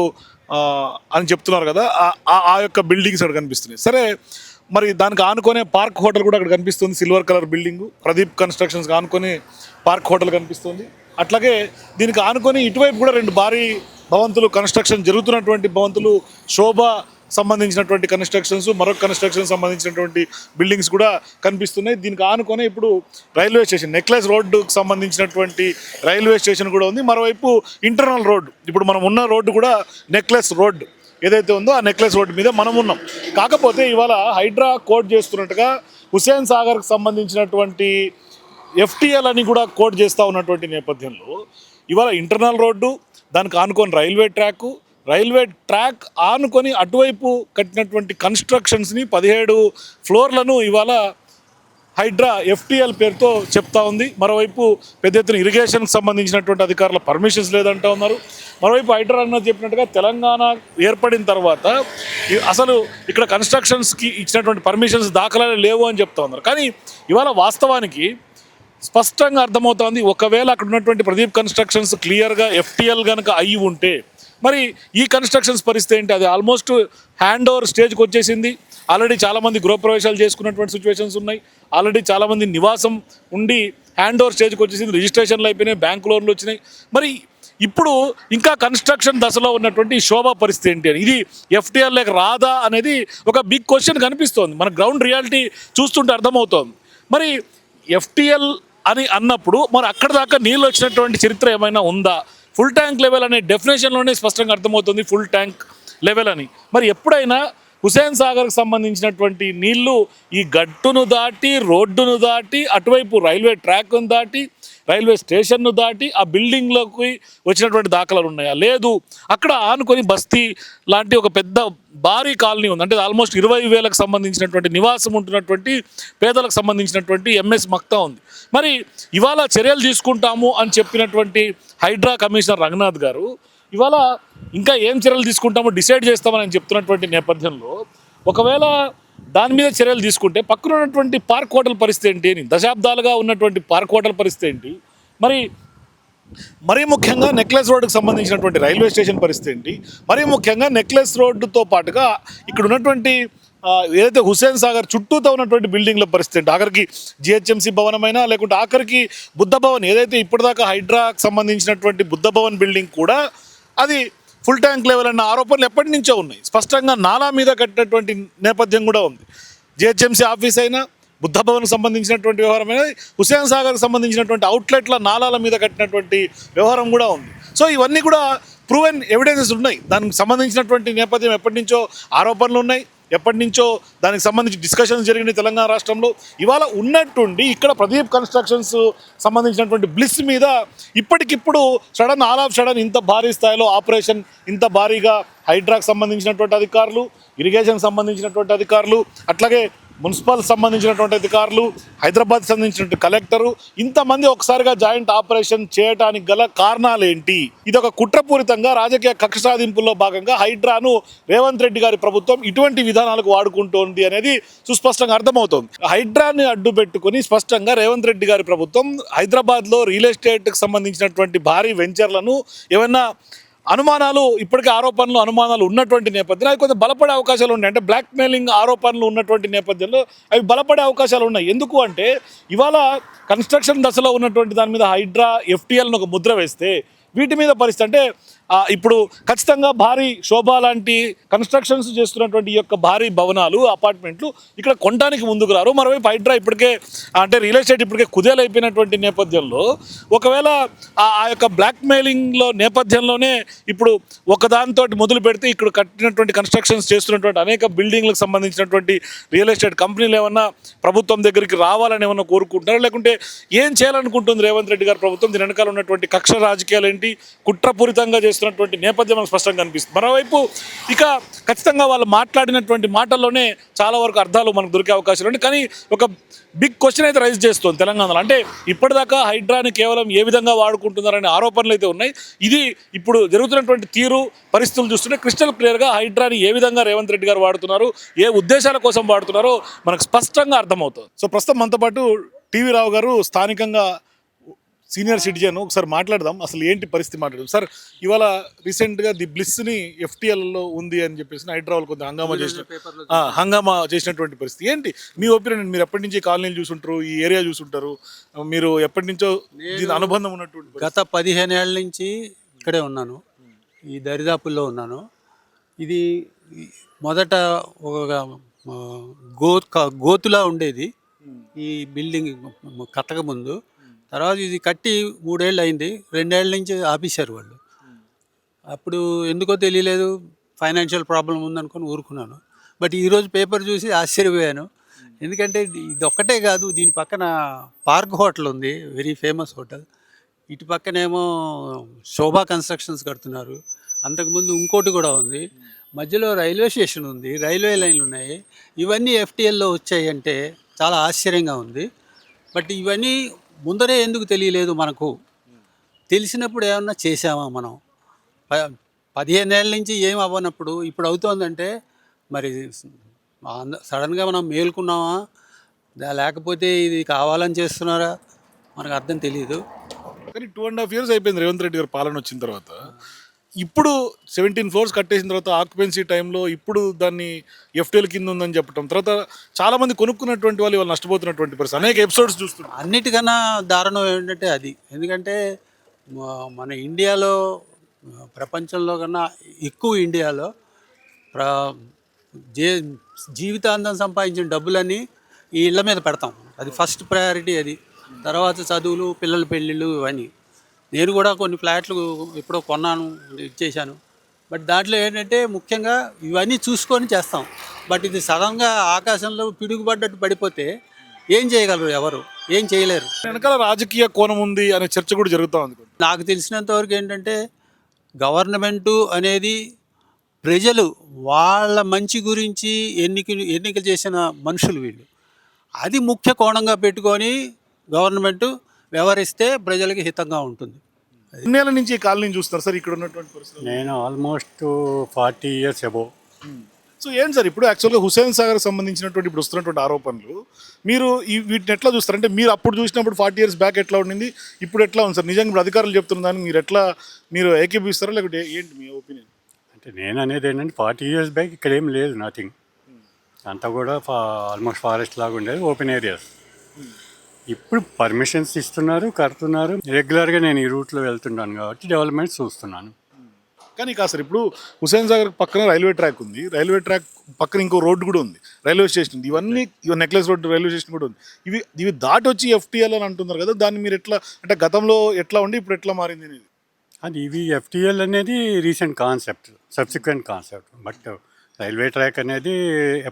అని చెప్తున్నారు కదా, ఆ యొక్క బిల్డింగ్స్ అక్కడ కనిపిస్తున్నాయి. సరే, మరి దానికి ఆనుకునే పార్క్ హోటల్ కూడా అక్కడ కనిపిస్తుంది, సిల్వర్ కలర్ బిల్డింగు. ప్రదీప్ కన్స్ట్రక్షన్స్కి ఆనుకొని పార్క్ హోటల్ కనిపిస్తుంది. అట్లాగే దీనికి ఆనుకొని ఇటువైపు కూడా 2 భారీ భవంతులు కన్స్ట్రక్షన్ జరుగుతున్నటువంటి భవంతులు, శోభ సంబంధించినటువంటి కన్స్ట్రక్షన్స్, మరొక కన్స్ట్రక్షన్ సంబంధించినటువంటి బిల్డింగ్స్ కూడా కనిపిస్తున్నాయి. దీనికి ఆనుకొని ఇప్పుడు రైల్వే స్టేషన్, నెక్లెస్ రోడ్డుకు సంబంధించినటువంటి రైల్వే స్టేషన్ కూడా ఉంది. మరోవైపు ఇంటర్నల్ రోడ్డు, ఇప్పుడు మనం ఉన్న రోడ్డు కూడా నెక్లెస్ రోడ్డు ఏదైతే ఉందో ఆ నెక్లెస్ రోడ్డు మీద మనం ఉన్నాం. కాకపోతే ఇవాళ హైడ్రా కోట్ చేస్తున్నట్టుగా హుస్సేన్ సాగర్కి సంబంధించినటువంటి ఎఫ్టీఎల్ అని కూడా కోట్ చేస్తూ ఉన్నటువంటి నేపథ్యంలో ఇవాళ ఇంటర్నల్ రోడ్డు, దానికి ఆనుకొని రైల్వే ట్రాక్ ఆనుకొని అటువైపు కట్టినటువంటి కన్స్ట్రక్షన్స్ని 17 ఫ్లోర్లను ఇవాళ హైడ్రా ఎఫ్టీఎల్ పేరుతో చెప్తా ఉంది. మరోవైపు పెద్ద ఎత్తున ఇరిగేషన్కి సంబంధించినటువంటి అధికారుల పర్మిషన్స్ లేదంటా ఉన్నారు. మరోవైపు హైడ్రా అన్నది చెప్పినట్టుగా తెలంగాణ ఏర్పడిన తర్వాత అసలు ఇక్కడ కన్స్ట్రక్షన్స్కి ఇచ్చినటువంటి పర్మిషన్స్ దాఖలాలు లేవు అని చెప్తా ఉన్నారు. కానీ ఇవాళ వాస్తవానికి స్పష్టంగా అర్థమవుతోంది, ఒకవేళ అక్కడ ఉన్నటువంటి ప్రదీప్ కన్స్ట్రక్షన్స్ క్లియర్గా ఎఫ్టీఎల్ కనుక అయ్యి ఉంటే మరి ఈ కన్స్ట్రక్షన్స్ పరిస్థితి ఏంటి? అది ఆల్మోస్ట్ హ్యాండ్ ఓవర్ స్టేజ్కి వచ్చేసింది. ఆల్రెడీ చాలామంది గృహప్రవేశాలు చేసుకున్నటువంటి సిచ్యువేషన్స్ ఉన్నాయి. ఆల్రెడీ చాలామంది నివాసం ఉండి హ్యాండ్ ఓవర్ స్టేజ్కి వచ్చేసింది, రిజిస్ట్రేషన్లు అయిపోయినాయి, బ్యాంక్ లోన్లు వచ్చినాయి. మరి ఇప్పుడు ఇంకా కన్స్ట్రక్షన్ దశలో ఉన్నటువంటి శోభా పరిస్థితి ఏంటి అని, ఇది ఎఫ్టీఆర్ లేక రాదా అనేది ఒక బిగ్ క్వశ్చన్ కనిపిస్తోంది. మన గ్రౌండ్ రియాలిటీ చూస్తుంటే అర్థమవుతోంది. మరి ఎఫ్టీఎల్ అని అన్నప్పుడు మరి అక్కడ దాకా నీళ్ళు వచ్చినటువంటి చరిత్ర ఏమైనా ఉందా? ఫుల్ ట్యాంక్ లెవెల్ అనే డెఫినేషన్లోనే స్పష్టంగా అర్థమవుతుంది ఫుల్ ట్యాంక్ లెవెల్ అని. మరి ఎప్పుడైనా హుసేన్ సాగర్కి సంబంధించినటువంటి నీళ్లు ఈ గట్టును దాటి, రోడ్డును దాటి, అటువైపు రైల్వే ట్రాక్ను దాటి, రైల్వే స్టేషన్ను దాటి ఆ బిల్డింగ్లోకి వచ్చినటువంటి దాఖలాలు ఉన్నాయా? లేదు. అక్కడ ఆనుకొని బస్తీ లాంటి ఒక పెద్ద భారీ కాలనీ ఉంది. అంటే ఆల్మోస్ట్ 20,000కు సంబంధించినటువంటి నివాసం ఉంటున్నటువంటి పేదలకు సంబంధించినటువంటి ఎంఎస్ మక్తా ఉంది. మరి ఇవాళ చర్యలు తీసుకుంటాము అని చెప్పినటువంటి హైడ్రా కమిషనర్ రంగనాథ్ గారు ఇవాళ ఇంకా ఏం చర్యలు తీసుకుంటామో డిసైడ్ చేస్తామని చెప్తున్నటువంటి నేపథ్యంలో ఒకవేళ దాని మీద చర్యలు తీసుకుంటే పక్కన ఉన్నటువంటి పార్క్ హోటల్ పరిస్థితి ఏంటి అని, దశాబ్దాలుగా ఉన్నటువంటి పార్క్ హోటల్ పరిస్థితి ఏంటి, మరీ ముఖ్యంగా నెక్లెస్ రోడ్డుకు సంబంధించినటువంటి రైల్వే స్టేషన్ పరిస్థితి ఏంటి, మరీ ముఖ్యంగా నెక్లెస్ రోడ్డుతో పాటుగా ఇక్కడ ఉన్నటువంటి ఏదైతే హుసేన్ సాగర్ చుట్టూతో ఉన్నటువంటి బిల్డింగ్ల పరిస్థితి ఏంటి, ఆఖరికి జిహెచ్ఎంసీ భవనమైనా లేకుంటే ఆఖరికి బుద్ధ భవన్ ఏదైతే ఇప్పటిదాకా హైడ్రాకు సంబంధించినటువంటి బుద్ధ భవన్ బిల్డింగ్ కూడా అది ఫుల్ ట్యాంక్ లెవెల్ అన్న ఆరోపణలు ఎప్పటి నుంచో ఉన్నాయి. స్పష్టంగా నాలా మీద కట్టినటువంటి నేపథ్యం కూడా ఉంది. జిహెచ్ఎంసీ ఆఫీస్ అయినా, బుద్ధ భవన్కి సంబంధించినటువంటి వ్యవహారం అయినా, హుసేన్ సాగర్కి సంబంధించినటువంటి అవుట్లెట్ల నాలాల మీద కట్టినటువంటి వ్యవహారం కూడా ఉంది. సో ఇవన్నీ కూడా ప్రూవెన్ ఎవిడెన్సెస్ ఉన్నాయి. దానికి సంబంధించినటువంటి నేపథ్యం ఎప్పటి నుంచో ఆరోపణలు ఉన్నాయి, ఎప్పటి నుంచో దానికి సంబంధించి డిస్కషన్స్ జరిగినాయి తెలంగాణ రాష్ట్రంలో. ఇవాళ ఉన్నట్టుండి ఇక్కడ ప్రదీప్ కన్స్ట్రక్షన్స్ సంబంధించినటువంటి బ్లిస్ మీద ఇప్పటికిప్పుడు సడన్ ఆల్ ఆఫ్ సడన్ ఇంత భారీ స్థాయిలో ఆపరేషన్, ఇంత భారీగా హైడ్రాకు సంబంధించినటువంటి అధికారులు, ఇరిగేషన్ సంబంధించినటువంటి అధికారులు, అట్లాగే మున్సిపల్ సంబంధించినటువంటి అధికారులు, హైదరాబాద్ సంబంధించినటువంటి కలెక్టరు, ఇంతమంది ఒకసారిగా జాయింట్ ఆపరేషన్ చేయడానికి గల కారణాలు ఏంటి? ఇది ఒక కుట్రపూరితంగా రాజకీయ కక్ష సాధింపుల్లో భాగంగా హైడ్రాను రేవంత్ రెడ్డి గారి ప్రభుత్వం ఇటువంటి విధానాలకు వాడుకుంటోంది అనేది సుస్పష్టంగా అర్థమవుతోంది. హైడ్రాని అడ్డు పెట్టుకుని స్పష్టంగా రేవంత్ రెడ్డి గారి ప్రభుత్వం హైదరాబాద్లో రియల్ ఎస్టేట్కి సంబంధించినటువంటి భారీ వెంచర్లను ఏమన్నా అనుమానాలు, ఇప్పటికే అనుమానాలు ఉన్నటువంటి నేపథ్యంలో అవి కొంచెం బలపడే అవకాశాలు ఉన్నాయి. అంటే బ్లాక్ మెయిలింగ్ ఆరోపణలు ఉన్నటువంటి నేపథ్యంలో అవి బలపడే అవకాశాలు ఉన్నాయి. ఎందుకు అంటే ఇవాళ కన్స్ట్రక్షన్ దశలో ఉన్నటువంటి దాని మీద హైడ్రా ఎఫ్టీఎల్ను ఒక ముద్ర వేస్తే వీటి మీద పరిస్థితి అంటే ఇప్పుడు ఖచ్చితంగా భారీ శోభా లాంటి కన్స్ట్రక్షన్స్ చేస్తున్నటువంటి ఈ యొక్క భారీ భవనాలు, అపార్ట్మెంట్లు ఇక్కడ కొనడానికి ముందుకు రారు. మరోవైపు హైడ్రా ఇప్పటికే అంటే రియల్ ఎస్టేట్ ఇప్పటికే కుదేలైపోయినటువంటి నేపథ్యంలో ఒకవేళ ఆ యొక్క బ్లాక్ మెయిలింగ్లో నేపథ్యంలోనే ఇప్పుడు ఒకదానితో మొదలు పెడితే ఇక్కడ కట్టినటువంటి కన్స్ట్రక్షన్స్ చేస్తున్నటువంటి అనేక బిల్డింగ్లకు సంబంధించినటువంటి రియల్ ఎస్టేట్ కంపెనీలు ఏమన్నా ప్రభుత్వం దగ్గరికి రావాలని ఏమన్నా కోరుకుంటున్నారా, లేకుంటే ఏం చేయాలనుకుంటుంది రేవంత్ రెడ్డి గారి ప్రభుత్వం? దీని వెనకాల ఉన్నటువంటి కక్ష రాజకీయాలు ఏంటి, కుట్రపూరితంగా చేస్తున్నటువంటి నేపథ్యం మనకు స్పష్టంగా కనిపిస్తుంది. మరోవైపు ఇక ఖచ్చితంగా వాళ్ళు మాట్లాడినటువంటి మాటల్లోనే చాలా వరకు అర్థాలు మనకు దొరికే అవకాశాలు ఉన్నాయి. కానీ ఒక బిగ్ క్వశ్చన్ అయితే రైజ్ చేస్తుంది తెలంగాణలో. అంటే ఇప్పటిదాకా హైడ్రాని కేవలం ఏ విధంగా వాడుకుంటున్నారనే ఆరోపణలు అయితే ఉన్నాయి. ఇది ఇప్పుడు జరుగుతున్నటువంటి తీరు, పరిస్థితులు చూస్తుంటే క్రిస్టల్ క్లియర్గా హైడ్రాని ఏ విధంగా రేవంత్ రెడ్డి గారు వాడుతున్నారు, ఏ ఉద్దేశాల కోసం వాడుతున్నారో మనకు స్పష్టంగా అర్థమవుతుంది. సో ప్రస్తుతం మనతో పాటు టీవీ రావు గారు, స్థానికంగా సీనియర్ సిటిజన్, ఒకసారి మాట్లాడదాం. అసలు ఏంటి పరిస్థితి మాట్లాడదాం. సార్, ఇవాళ రీసెంట్గా ది బ్లిస్ని ఎఫ్టీఎల్లో ఉంది అని చెప్పేసి హైడ్రావాల్ కొంత హంగామా చేసినటువంటి పరిస్థితి ఏంటి మీ ఒపీనియన్? మీరు ఎప్పటి నుంచి కాలనీలు చూసుంటారు, ఈ ఏరియా చూసుంటారు, మీరు ఎప్పటి నుంచో దీని అనుబంధం ఉన్నటువంటి? గత 15 ఏళ్ళ నుంచి ఇక్కడే ఉన్నాను, ఈ దరిదాపుల్లో ఉన్నాను. ఇది మొదట ఒక గోతులా ఉండేది ఈ బిల్డింగ్ కట్టక ముందు. తర్వాత ఇది కట్టి 3 ఏళ్ళు అయింది, 2 ఏళ్ళ నుంచి ఆపేశారు వాళ్ళు. అప్పుడు ఎందుకో తెలియలేదు, ఫైనాన్షియల్ ప్రాబ్లం ఉందనుకొని ఊరుకున్నాను. బట్ ఈరోజు పేపర్ చూసి ఆశ్చర్యపోయాను. ఎందుకంటే ఇది ఒక్కటే కాదు, దీని పక్కన పార్క్ హోటల్ ఉంది, వెరీ ఫేమస్ హోటల్. ఇటు పక్కనేమో శోభా కన్స్ట్రక్షన్స్ కడుతున్నారు. అంతకుముందు ఇంకోటి కూడా ఉంది, మధ్యలో రైల్వే స్టేషన్ ఉంది, రైల్వే లైన్లు ఉన్నాయి. ఇవన్నీ ఎఫ్టీఎల్లో వచ్చాయి అంటే చాలా ఆశ్చర్యంగా ఉంది. బట్ ఇవన్నీ ముందరే ఎందుకు తెలియలేదు మనకు? తెలిసినప్పుడు ఏమన్నా చేసామా మనం? 15 ఏళ్ళ నుంచి ఏం అవ్వనప్పుడు ఇప్పుడు అవుతోందంటే మరి సడన్గా మనం మేల్కున్నామా, లేకపోతే ఇది కావాలని చేస్తున్నారా, మనకు అర్థం తెలియదు. కానీ 2.5 years అయిపోయింది రేవంత్ రెడ్డి గారు పాలన వచ్చిన తర్వాత. ఇప్పుడు 17 ఫ్లోర్స్ కట్టేసిన తర్వాత ఆక్యుపెన్సీ టైంలో ఇప్పుడు దాన్ని ఎఫ్టీఎల్ కింద ఉందని చెప్పడం, తర్వాత చాలామంది కొనుక్కున్నటువంటి వాళ్ళు నష్టపోతున్నటువంటి పరిస్థితి అనేక ఎపిసోడ్స్ చూస్తున్నారు. అన్నిటికన్నా దారుణం ఏంటంటే అది. ఎందుకంటే మన ఇండియాలో ప్రపంచంలో కన్నా ఎక్కువ ఇండియాలో ప్ర జే జీవితాంతం సంపాదించిన డబ్బులన్నీ ఈ ఇళ్ళ మీద పెడతాం. అది ఫస్ట్ ప్రయారిటీ అది. తర్వాత చదువులు, పిల్లల పెళ్ళిళ్ళు ఇవన్నీ. నేను కూడా కొన్ని ఫ్లాట్లు ఎప్పుడో కొన్నాను, ఇచ్చేసాను. బట్ దాంట్లో ఏంటంటే ముఖ్యంగా ఇవన్నీ చూసుకొని చేస్తాం. బట్ ఇది సడన్గా ఆకాశంలో పిడుగుపడ్డట్టు పడిపోతే ఏం చేయగలరు? ఎవరు ఏం చేయలేరు. వెనకాల రాజకీయ కోణం ఉంది అనే చర్చ కూడా జరుగుతూ ఉంది. నాకు తెలిసినంతవరకు ఏంటంటే గవర్నమెంటు అనేది ప్రజలు వాళ్ళ మంచి గురించి ఎన్నిక చేసిన మనుషులు వీళ్ళు. అది ముఖ్య కోణంగా పెట్టుకొని గవర్నమెంటు వ్యవహరిస్తే ప్రజలకి హితంగా ఉంటుంది. ఎన్నేళ్ళ నుంచి ఈ కాలనీని చూస్తారు సార్ ఇక్కడ ఉన్నటువంటి పరిస్థితులు? నేను ఆల్మోస్ట్ 40 years అబోవ్. సో ఏంటి సార్ ఇప్పుడు యాక్చువల్గా హుస్సేన్ సాగర్ సంబంధించినటువంటి ఇప్పుడు వస్తున్నటువంటి ఆరోపణలు మీరు వీటిని ఎట్లా చూస్తారు? అంటే మీరు అప్పుడు చూసినప్పుడు 40 years బ్యాక్ ఎట్లా ఉండింది, ఇప్పుడు ఎట్లా ఉంది సార్? నిజంగా ఇప్పుడు అధికారులు చెప్తున్న దాన్ని మీరు ఏకీపిస్తారా లేకపోతే ఏంటి మీ ఒపీనియన్? అంటే నేను అనేది ఏంటంటే 40 years బ్యాక్ ఇక్కడ ఏం లేదు, నథింగ్. అంతా కూడా ఆల్మోస్ట్ ఫారెస్ట్ లాగా ఉండేది, ఓపెన్ ఏరియాస్. ఇప్పుడు పర్మిషన్స్ ఇస్తున్నారు, కడుతున్నారు. రెగ్యులర్గా నేను ఈ రూట్లో వెళ్తున్నాను కాబట్టి డెవలప్మెంట్స్ చూస్తున్నాను. కానీ కాదు సార్, ఇప్పుడు హుస్సేన్ సాగర్ పక్కన రైల్వే ట్రాక్ ఉంది, రైల్వే ట్రాక్ పక్కన ఇంకో రోడ్డు కూడా ఉంది, రైల్వే స్టేషన్ ఉంది, ఇవన్నీ నెక్లెస్ రోడ్ రైల్వే స్టేషన్ కూడా ఉంది. ఇవి దాటి వచ్చి ఎఫ్టీఎల్ అని అంటున్నారు కదా, దాన్ని మీరు ఎట్లా అంటే గతంలో ఎట్లా ఉండి ఇప్పుడు ఎట్లా మారింది అనేది? అది FTL అనేది recent concept, subsequent concept. But railway track అనేది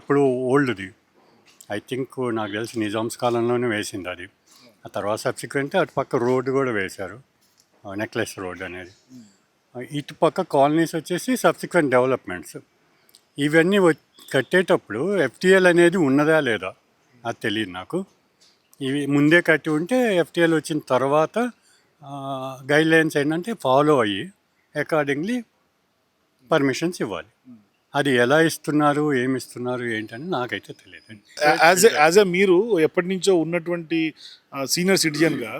ఎప్పుడు ఓల్డ్ది. ఐ థింక్ నాకు తెలిసి నిజామ్స్ కాలంలోనే వేసింది అది. ఆ తర్వాత సబ్సిక్వెంట్ అటు పక్క రోడ్డు కూడా వేశారు, నెక్లెస్ రోడ్ అనేది. ఇటు పక్క కాలనీస్ వచ్చేసి సబ్సిక్వెంట్ డెవలప్మెంట్స్. ఇవన్నీ కట్టేటప్పుడు FTL అనేది ఉన్నదా లేదా అది తెలియదు నాకు. ఇవి ముందే కట్టి ఉంటే FTL వచ్చిన తర్వాత గైడ్లైన్స్ ఏంటంటే ఫాలో అయ్యి అకార్డింగ్లీ పర్మిషన్స్ ఇవ్వాలి. అది ఎలా ఇస్తున్నారు, ఏమి ఇస్తున్నారు ఏంటని నాకైతే తెలియదు. యాజ్ ఎ మీరు ఎప్పటి నుంచో ఉన్నటువంటి సీనియర్ సిటిజన్గా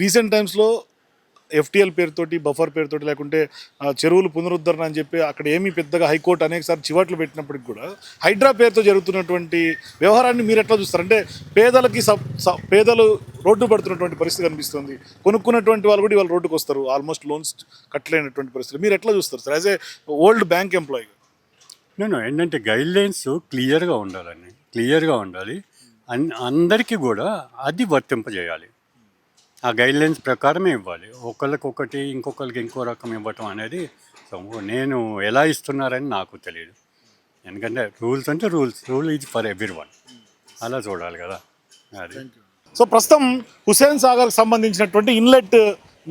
రీసెంట్ టైమ్స్లో ఎఫ్టీఎల్ పేరుతోటి, బఫర్ పేరుతోటి, లేకుంటే చెరువులు పునరుద్ధరణ అని చెప్పి అక్కడ ఏమీ పెద్దగా హైకోర్టు అనేకసార్లు చివాట్లు పెట్టినప్పటికి కూడా హైడ్రా పేరుతో జరుగుతున్నటువంటి వ్యవహారాన్ని మీరు ఎట్లా చూస్తారు? అంటే పేదలు రోడ్డు పడుతున్నటువంటి పరిస్థితి కనిపిస్తుంది, కొనుక్కున్నటువంటి వాళ్ళు కూడా ఇవాళ రోడ్డుకు వస్తారు, ఆల్మోస్ట్ లోన్స్ కట్టలేనటువంటి పరిస్థితి. మీరు ఎట్లా చూస్తారు sir as a old bank employee? నేను ఏంటంటే గైడ్లైన్స్ క్లియర్గా ఉండాలి, అందరికీ కూడా అది వర్తింపజేయాలి. ఆ గైడ్లైన్స్ ప్రకారమే ఇవ్వాలి. ఒకళ్ళకొకటి ఇంకొకరికి ఇంకో రకం ఇవ్వటం అనేది నేను ఎలా ఇస్తున్నారని నాకు తెలియదు. ఎందుకంటే రూల్స్ అంటే రూల్ ఈజ్ ఫర్ ఎవ్రీవన్, అలా చూడాలి కదా అది. సో ప్రస్తుతం హుస్సేన్ సాగర్కి సంబంధించినటువంటి ఇన్లెట్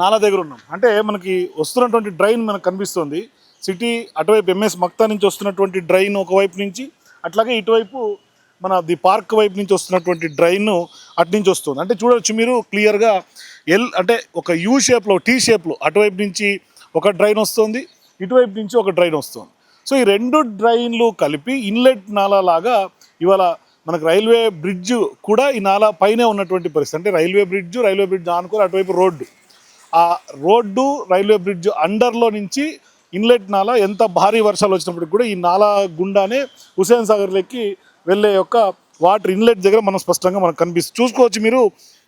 నాలా దగ్గర ఉన్నాం. అంటే మనకి వస్తున్నటువంటి డ్రైన్ మనకు కనిపిస్తుంది. సిటీ అటువైపు MS మక్తా నుంచి వస్తున్నటువంటి డ్రైన్ ఒకవైపు నుంచి, అట్లాగే ఇటువైపు మన ది పార్క్ వైపు నుంచి వస్తున్నటువంటి డ్రైన్ అటు నుంచి వస్తుంది. అంటే చూడవచ్చు మీరు క్లియర్గా అంటే ఒక యూ షేప్లో, T షేప్లో అటువైపు నుంచి ఒక డ్రైన్ వస్తుంది, ఇటువైపు నుంచి ఒక డ్రైన్ వస్తుంది. సో ఈ రెండు డ్రైన్లు కలిపి ఇన్లెట్ నాలా లాగా ఇవాళ మనకు రైల్వే బ్రిడ్జ్ కూడా ఈ నాలా పైనే ఉన్నటువంటి పరిస్థితి. అంటే రైల్వే బ్రిడ్జ్ ఆనుకొని అటువైపు రోడ్డు, ఆ రోడ్డు రైల్వే బ్రిడ్జ్ అండర్లో నుంచి ఇన్లెట్ నాలా ఎంత భారీ వర్షాలు వచ్చినప్పటికి కూడా ఈ నాలా గుండానే హుస్సేన్ సాగర్లోకి వెళ్ళే యొక్క వాటర్ ఇన్లెట్ దగ్గర మనం స్పష్టంగా మనకు కనిపిస్తుంది. చూసుకోవచ్చు మీరు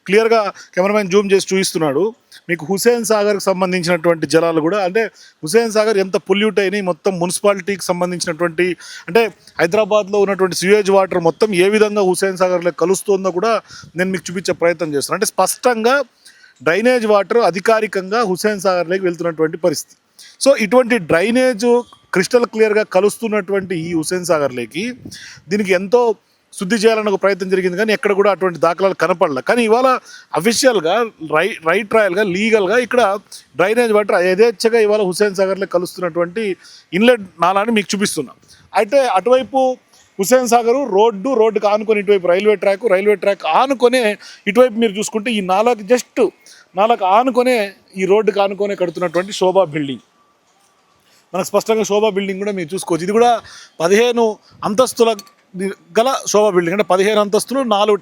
క్లియర్గా, కెమెరామెన్ జూమ్ చేసి చూపిస్తున్నాడు మీకు హుస్సేన్ సాగర్కి సంబంధించినటువంటి జలాలు కూడా. అంటే హుస్సేన్ సాగర్ ఎంత పొల్యూట్ అయినాయి, మొత్తం మున్సిపాలిటీకి సంబంధించినటువంటి అంటే హైదరాబాద్లో ఉన్నటువంటి సివేజ్ వాటర్ మొత్తం ఏ విధంగా హుస్సేన్ సాగర్లో కలుస్తుందో కూడా నేను మీకు చూపించే ప్రయత్నం చేస్తున్నాను. అంటే స్పష్టంగా డ్రైనేజ్ వాటర్ అధికారికంగా హుస్సేన్ సాగర్లోకి వెళ్తున్నటువంటి పరిస్థితి. సో ఇటువంటి డ్రైనేజ్ క్రిస్టల్ క్లియర్గా కలుస్తున్నటువంటి ఈ హుస్సేన్ సాగర్లోకి దీనికి ఎంతో శుద్ధి చేయాలన్న ఒక ప్రయత్నం జరిగింది, కానీ ఎక్కడ కూడా అటువంటి దాఖలాలు కనపడలే. కానీ ఇవాళ అఫీషియల్గా రైట్ ట్రయల్గా లీగల్గా ఇక్కడ డ్రైనేజ్ వాటర్ యథేచ్ఛగా ఇవాళ హుస్సేన్ సాగర్లో కలుస్తున్నటువంటి ఇన్లెట్ నాలాని మీకు చూపిస్తున్నాం. అయితే అటువైపు హుస్సేన్ సాగర్ రోడ్డుకి ఆనుకొని ఇటువైపు రైల్వే ట్రాక్ ఆనుకొనే ఇటువైపు మీరు చూసుకుంటే ఈ నాలకు ఆనుకొనే ఈ రోడ్డుకి ఆనుకొనే కడుతున్నటువంటి శోభా బిల్డింగ్, మనకు స్పష్టంగా శోభా బిల్డింగ్ కూడా మీరు చూసుకోవచ్చు. ఇది కూడా 15 అంతస్తుల గల శోభా బిల్డింగ్ అంటే 15 అంతస్తులు 4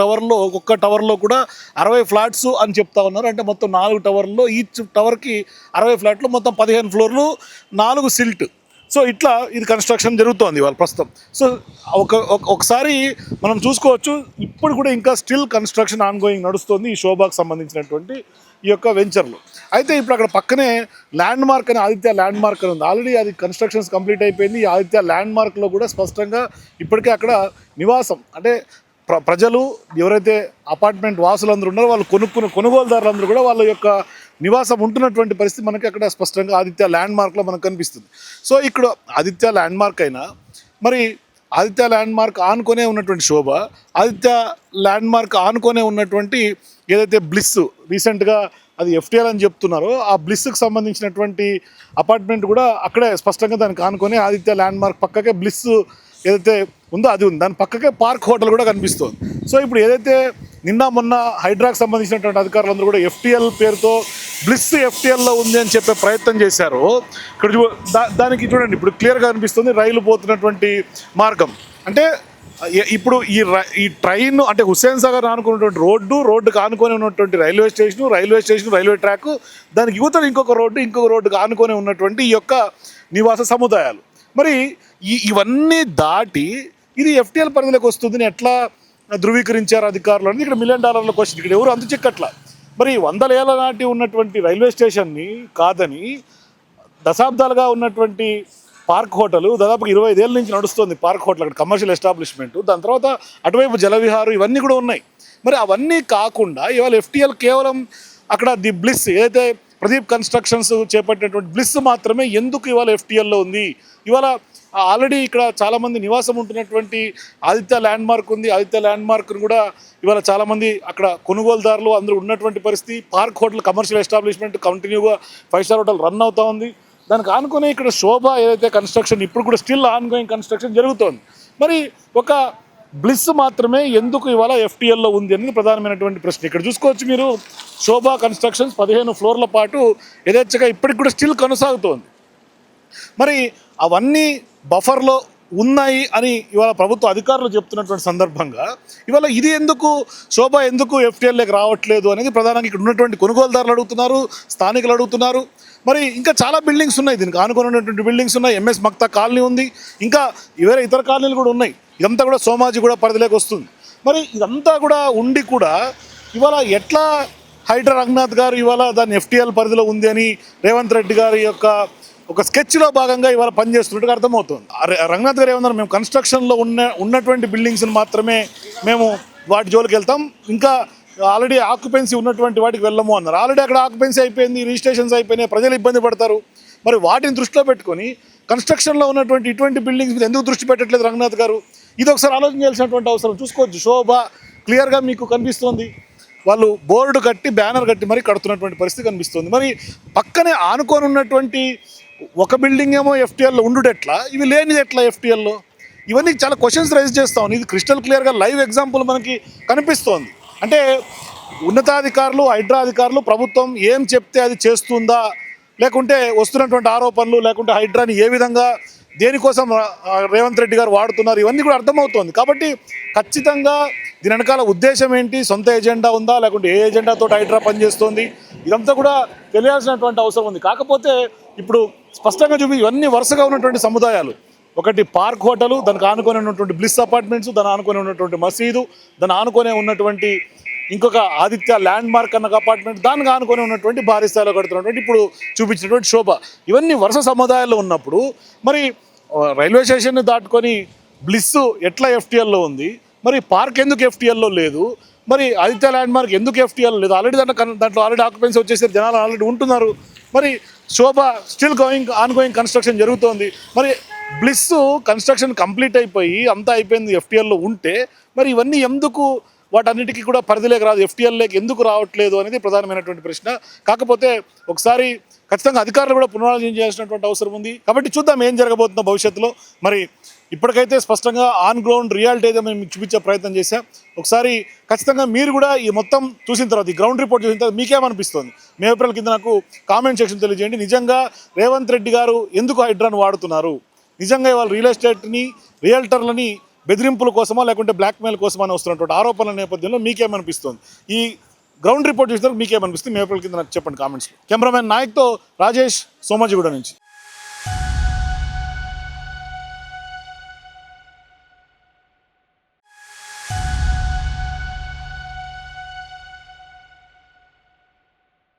టవర్లో ఒక్కొక్క టవర్లో కూడా 60 ఫ్లాట్స్ అని చెప్తా ఉన్నారు. అంటే మొత్తం 4 టవర్లో ఈచ్ టవర్కి 60 ఫ్లాట్లు, మొత్తం 15 ఫ్లోర్లు, 4 సిల్ట్. సో ఇట్లా ఇది కన్స్ట్రక్షన్ జరుగుతోంది ఇవాళ ప్రస్తుతం. సో ఒకసారి మనం చూసుకోవచ్చు, ఇప్పుడు కూడా ఇంకా స్టిల్ కన్స్ట్రక్షన్ ఆన్గోయింగ్ నడుస్తుంది ఈ శోభాకు సంబంధించినటువంటి ఈ యొక్క వెంచర్లు. అయితే ఇప్పుడు అక్కడ పక్కనే ల్యాండ్ మార్క్ అని ఆదిత్య ల్యాండ్ మార్క్ అని ఉంది. ఆల్రెడీ అది కన్స్ట్రక్షన్స్ కంప్లీట్ అయిపోయింది. ఈ ఆదిత్య ల్యాండ్ మార్క్లో కూడా స్పష్టంగా ఇప్పటికే అక్కడ నివాసం అంటే ప్రజలు ఎవరైతే అపార్ట్మెంట్ వాసులందరూ ఉన్నారో వాళ్ళు కొనుగోలుదారులందరూ కూడా వాళ్ళ యొక్క నివాసం ఉంటున్నటువంటి పరిస్థితి మనకి అక్కడ స్పష్టంగా ఆదిత్య ల్యాండ్ మార్క్లో మనకు కనిపిస్తుంది. సో ఇక్కడ ఆదిత్య ల్యాండ్ మార్క్ అయినా మరి ఆదిత్య ల్యాండ్ మార్క్ ఆనుకొనే ఉన్నటువంటి శోభ, ఆదిత్య ల్యాండ్ మార్క్ ఆనుకొనే ఉన్నటువంటి ఏదైతే బ్లిస్ రీసెంట్గా అది ఎఫ్టీఎల్ అని చెప్తున్నారో ఆ బ్లిస్కి సంబంధించినటువంటి అపార్ట్మెంట్ కూడా అక్కడే స్పష్టంగా దానికి ఆనుకొని ఆదిత్య ల్యాండ్ మార్క్ పక్కకే బ్లిస్ ఏదైతే ఉందో అది ఉంది, దాని పక్కకే పార్క్ హోటల్ కూడా కనిపిస్తుంది. సో ఇప్పుడు ఏదైతే నిన్న మొన్న హైడ్రాకి సంబంధించినటువంటి అధికారులందరూ కూడా ఎఫ్టీఎల్ పేరుతో బ్లిస్ ఎఫ్టీఎల్లో ఉంది అని చెప్పే ప్రయత్నం చేశారు. ఇక్కడ దానికి చూడండి ఇప్పుడు క్లియర్గా కనిపిస్తుంది రైలు పోతున్నటువంటి మార్గం. అంటే ఇప్పుడు ఈ ట్రైన్ అంటే హుస్సేన్ సాగర్ ఆనుకున్నటువంటి రోడ్డుకు ఆనుకొని ఉన్నటువంటి రైల్వే స్టేషన్ రైల్వే ట్రాక్, దానికి యువతలు ఇంకొక రోడ్డుకు ఆనుకొని ఉన్నటువంటి ఈ యొక్క నివాస సముదాయాలు. మరి ఇవన్నీ దాటి ఇది ఎఫ్టీఎల్ పరిధిలోకి వస్తుందని ఎట్లా ధృవీకరించారు అధికారులు అనేది ఇక్కడ $1 మిలియన్ క్వశ్చన్. ఇక్కడ ఎవరు అందుచెక్కట్లా. మరి 100 ఏళ్ల నాటి ఉన్నటువంటి రైల్వే స్టేషన్ని కాదని దశాబ్దాలుగా ఉన్నటువంటి పార్క్ హోటల్, దాదాపు 25 ఏళ్ళ నుంచి నడుస్తుంది పార్క్ హోటల్, అక్కడ కమర్షియల్ ఎస్టాబ్లిష్మెంట్, దాని తర్వాత అటువైపు జలవిహారం ఇవన్నీ కూడా ఉన్నాయి. మరి అవన్నీ కాకుండా ఇవాళ ఎఫ్టీఎల్ కేవలం అక్కడ ది బ్లిస్ ఏదైతే ప్రదీప్ కన్స్ట్రక్షన్స్ చేపట్టినటువంటి బ్లిస్ మాత్రమే ఎందుకు ఇవాళ ఎఫ్టీఎల్లో ఉంది? ఇవాళ ఆల్రెడీ ఇక్కడ చాలామంది నివాసం ఉంటున్నటువంటి ఆదిత్య ల్యాండ్ మార్క్ ఉంది. ఆదిత్య ల్యాండ్ మార్క్ను కూడా ఇవాళ చాలామంది అక్కడ కొనుగోలుదారులు అందరూ ఉన్నటువంటి పరిస్థితి. పార్క్ హోటల్ కమర్షియల్ ఎస్టాబ్లిష్మెంట్ కంటిన్యూగా 5 స్టార్ హోటల్ రన్ అవుతూ ఉంది. దానికి ఆనుకునే ఇక్కడ శోభ ఏదైతే కన్స్ట్రక్షన్ ఇప్పుడు కూడా స్టిల్ ఆన్గోయింగ్ కన్స్ట్రక్షన్ జరుగుతోంది. మరి ఒక బ్లిస్ మాత్రమే ఎందుకు ఇవాళ ఎఫ్టీఎల్లో ఉంది అనేది ప్రధానమైనటువంటి ప్రశ్న. ఇక్కడ చూసుకోవచ్చు మీరు శోభ కన్స్ట్రక్షన్స్ 15 ఫ్లోర్ల పాటు యథేచ్ఛగా ఇప్పటికి కూడా స్టిల్ కొనసాగుతోంది. మరి అవన్నీ బఫర్లో ఉన్నాయి అని ఇవాళ ప్రభుత్వ అధికారులు చెప్తున్నటువంటి సందర్భంగా ఇవాళ ఇది ఎందుకు శోభ ఎందుకు ఎఫ్టీఎల్లోకి రావట్లేదు అనేది ప్రధానంగా ఇక్కడ ఉన్నటువంటి కొనుగోలుదారులు అడుగుతున్నారు, స్థానికులు అడుగుతున్నారు. మరి ఇంకా చాలా బిల్డింగ్స్ ఉన్నాయి, దీనికి ఆనుకొని ఉన్నటువంటి బిల్డింగ్స్ ఉన్నాయి. ఎంఎస్ మక్తా కాలనీ ఉంది, ఇంకా వేరే ఇతర కాలనీలు కూడా ఉన్నాయి. ఇదంతా కూడా సోమాజీ కూడా పరిధిలోకి వస్తుంది. మరి ఇదంతా కూడా ఉండి కూడా ఇవాళ ఎట్లా హైడ్రా రంగనాథ్ గారు ఇవాళ దాన్ని ఎఫ్టీఎల్ పరిధిలో ఉంది అని రేవంత్ రెడ్డి గారి యొక్క ఒక స్కెచ్లో భాగంగా ఇవాళ పనిచేస్తున్నట్టుగా అర్థమవుతుంది. రంగనాథ్ గారు ఏమన్నారు, మేము కన్స్ట్రక్షన్లో ఉన్నటువంటి బిల్డింగ్స్ని మాత్రమే మేము వాటి జోలికి వెళ్తాం, ఇంకా ఆల్రెడీ ఆక్యుపెన్సీ ఉన్నటువంటి వాటికి వెళ్ళము అన్నారు. ఆల్రెడీ అక్కడ ఆక్యుపెన్సీ అయిపోయింది, రిజిస్ట్రేషన్స్ అయిపోయినాయి, ప్రజలు ఇబ్బంది పడతారు. మరి వాటిని దృష్టిలో పెట్టుకొని కన్స్ట్రక్షన్లో ఉన్నటువంటి ఇటువంటి బిల్డింగ్స్ మీద ఎందుకు దృష్టి పెట్టట్లేదు రంగనాథ్ గారు? ఇది ఒకసారి ఆలోచన చేయాల్సినటువంటి అవసరం. చూసుకోవచ్చు శోభ క్లియర్గా మీకు కనిపిస్తుంది, వాళ్ళు బోర్డు కట్టి బ్యానర్ కట్టి మరి కడుతున్నటువంటి పరిస్థితి కనిపిస్తుంది. మరి పక్కనే ఆనుకొని ఉన్నటువంటి ఒక బిల్డింగ్ ఏమో ఎఫ్టీఎల్లో ఉండుట ఎట్లా, ఇవి లేనిది ఎట్లా ఎఫ్టీఎల్లో? ఇవన్నీ చాలా క్వశ్చన్స్ రైజ్ చేస్తా ఉంది. ఇది క్రిస్టల్ క్లియర్గా లైవ్ ఎగ్జాంపుల్ మనకి కనిపిస్తోంది. అంటే ఉన్నతాధికారులు హైడ్రా అధికారులు ప్రభుత్వం ఏం చెప్తే అది చేస్తుందా, లేకుంటే వస్తున్నటువంటి ఆరోపణలు, లేకుంటే హైడ్రాని ఏ విధంగా దేనికోసం రేవంత్ రెడ్డి గారు వాడుతున్నారు, ఇవన్నీ కూడా అర్థమవుతోంది. కాబట్టి ఖచ్చితంగా దీని వెనకాల ఉద్దేశం ఏంటి, సొంత ఎజెండా ఉందా, లేకుంటే ఏ ఎజెండాతో హైడ్రా పనిచేస్తుంది, ఇదంతా కూడా తెలియాల్సినటువంటి అవసరం ఉంది. కాకపోతే ఇప్పుడు స్పష్టంగా ఇవన్నీ వరుసగా ఉన్నటువంటి సముదాయాలు, ఒకటి పార్క్ హోటలు, దానికి ఆనుకొని ఉన్నటువంటి బ్లిస్ అపార్ట్మెంట్స్, దాని ఆనుకొని ఉన్నటువంటి మసీదు, దాని ఆనుకొని ఉన్నటువంటి ఇంకొక ఆదిత్య ల్యాండ్ మార్క్ అన్న అపార్ట్మెంట్, దానికి ఆనుకొని ఉన్నటువంటి భారీ స్థాయిలో కడుతున్నటువంటి ఇప్పుడు చూపించినటువంటి శోభ, ఇవన్నీ వరుస సముదాయాల్లో ఉన్నప్పుడు మరి రైల్వే స్టేషన్ని దాటుకొని బ్లిస్ ఎట్లా ఎఫ్టీఎల్లో ఉంది, మరి పార్క్ ఎందుకు ఎఫ్టీఎల్లో లేదు, మరి ఆదిత్య ల్యాండ్ మార్క్ ఎందుకు ఎఫ్టీఎల్ లేదు? ఆల్రెడీ దాంట్లో ఆల్రెడీ ఆక్యుపెన్సీ వచ్చేసి జనాలు ఆల్రెడీ ఉంటున్నారు. మరి శోభ స్టిల్ ఆన్గోయింగ్ కన్స్ట్రక్షన్ జరుగుతోంది. మరి బ్లిస్ కన్స్ట్రక్షన్ కంప్లీట్ అయిపోయి అంతా అయిపోయింది ఎఫ్టీఎల్లో ఉంటే మరి ఇవన్నీ ఎందుకు వాటన్నిటికీ కూడా పరిధిలోకి రాదు, ఎఫ్టీఎల్లోకి ఎందుకు రావట్లేదు అనేది ప్రధానమైనటువంటి ప్రశ్న. కాకపోతే ఒకసారి ఖచ్చితంగా అధికారులు కూడా పునరాలోచన చేయాల్సినటువంటి అవసరం ఉంది. కాబట్టి చూద్దాం ఏం జరగబోతుందో భవిష్యత్తులో. మరి ఇప్పటికైతే స్పష్టంగా ఆన్ గ్రౌండ్ రియాలిటీ అయితే మేము చూపించే ప్రయత్నం చేశాం. ఒకసారి ఖచ్చితంగా మీరు కూడా ఈ మొత్తం చూసిన తర్వాత, ఈ గ్రౌండ్ రిపోర్ట్ చూసిన తర్వాత మీకేమనిపిస్తుంది మీ ఏప్రిల్ కింద నాకు కామెంట్ సెక్షన్ తెలియజేయండి. నిజంగా రేవంత్ రెడ్డి గారు ఎందుకు హైడ్రాను వాడుతున్నారు, నిజంగా ఇవాళ రియల్ ఎస్టేట్ని రియల్టర్లని బెదిరింపుల కోసమా లేకుంటే బ్లాక్మెయిల్ కోసమా అని వస్తున్నటువంటి ఆరోపణల నేపథ్యంలో మీకేమనిపిస్తుంది? ఈ గ్రౌండ్ రిపోర్ట్ చూసినారు మీకేమనిపిస్తుంది? మీ ఏప్రిల్ కింద నాకు చెప్పండి కామెంట్స్లో. కెమెరామెన్ నాయక్తో రాజేష్, సోమాజిగూడ నుంచి.